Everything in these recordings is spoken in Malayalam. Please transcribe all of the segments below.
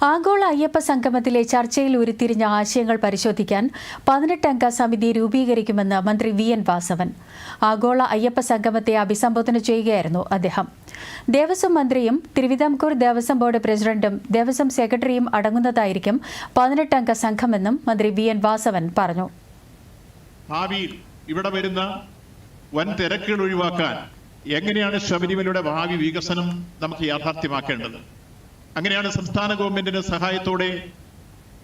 ആഗോള അയ്യപ്പ സംഗമത്തിലെ ചർച്ചയിൽ ഉരുത്തിരിഞ്ഞ ആശയങ്ങൾ പരിശോധിക്കാൻ 18-അംഗ സമിതി രൂപീകരിക്കുമെന്ന് മന്ത്രി വി.എൻ. വാസവൻ. ആഗോള അയ്യപ്പ സംഗമത്തെ അഭിസംബോധന ചെയ്യുകയായിരുന്നു അദ്ദേഹം. ദേവസ്വം മന്ത്രിയും തിരുവിതാംകൂർ ദേവസ്വം ബോർഡ് പ്രസിഡന്റും ദേവസ്വം സെക്രട്ടറിയും അടങ്ങുന്നതായിരിക്കും 18-അംഗ സംഘമെന്നും മന്ത്രി വി.എൻ. വാസവൻ പറഞ്ഞു. ഭാവിയിൽ ഇവിടെ വരുന്ന വൻ തിരക്കുകൾ ഒഴിവാക്കാൻ എങ്ങനെയാണ് ശബരിമലയുടെ ഭാവി വികസനം നമുക്ക് യാഥാർത്ഥ്യമാക്കേണ്ടത്? അങ്ങനെയാണ് സംസ്ഥാന ഗവൺമെന്റിന്റെ സഹായത്തോടെ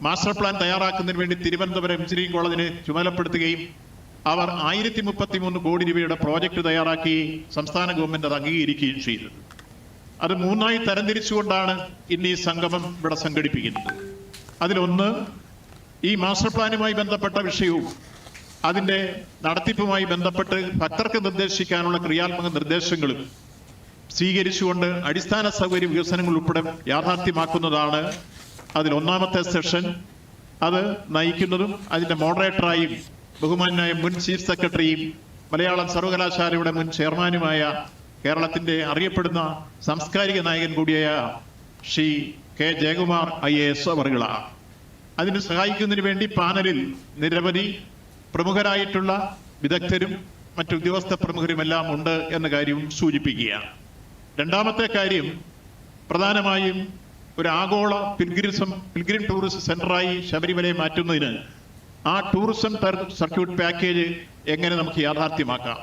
മാസ്റ്റർ പ്ലാൻ തയ്യാറാക്കുന്നതിന് വേണ്ടി തിരുവനന്തപുരം എഞ്ചിനീയറിംഗ് കോളേജിനെ ചുമതലപ്പെടുത്തുകയും അവർ 1033 കോടി രൂപയുടെ പ്രോജക്റ്റ് തയ്യാറാക്കി സംസ്ഥാന ഗവൺമെന്റ് അത് അംഗീകരിക്കുകയും ചെയ്തത്. അത് 3ആയി തരംതിരിച്ചുകൊണ്ടാണ് ഇന്ന് ഈ സംഗമം ഇവിടെ സംഘടിപ്പിക്കുന്നത്. അതിലൊന്ന് ഈ മാസ്റ്റർ പ്ലാനുമായി ബന്ധപ്പെട്ട വിഷയവും അതിന്റെ നടത്തിപ്പുമായി ബന്ധപ്പെട്ട് ഭക്തർക്ക് നിർദ്ദേശിക്കാനുള്ള ക്രിയാത്മക നിർദ്ദേശങ്ങളും സ്വീകരിച്ചുകൊണ്ട് അടിസ്ഥാന സൗകര്യ വികസനങ്ങൾ ഉൾപ്പെടെ യാഥാർത്ഥ്യമാക്കുന്നതാണ് അതിൽ ഒന്നാമത്തെ സെഷൻ. അത് നയിക്കുന്നതും അതിന്റെ മോഡറേറ്ററായും ബഹുമാനായ മുൻ ചീഫ് സെക്രട്ടറിയും മലയാളം സർവകലാശാലയുടെ മുൻ ചെയർമാനുമായ കേരളത്തിന്റെ അറിയപ്പെടുന്ന സാംസ്കാരിക നായകൻ കൂടിയായ ശ്രീ കെ ജയകുമാർ IAS അവറുകളാണ്. അതിന് സഹായിക്കുന്നതിന് വേണ്ടി പാനലിൽ നിരവധി പ്രമുഖരായിട്ടുള്ള വിദഗ്ധരും മറ്റു ഉദ്യോഗസ്ഥ പ്രമുഖരുമെല്ലാം ഉണ്ട് എന്ന കാര്യവും സൂചിപ്പിക്കുകയാണ്. രണ്ടാമത്തെ കാര്യം പ്രധാനമായും ഒരു ആഗോള പിൽഗ്രിം ടൂറിസം സെന്ററായി ശബരിമലയെ മാറ്റുന്നതിന് ആ ടൂറിസം സർക്യൂട്ട് പാക്കേജ് എങ്ങനെ നമുക്ക് യാഥാർത്ഥ്യമാക്കാം?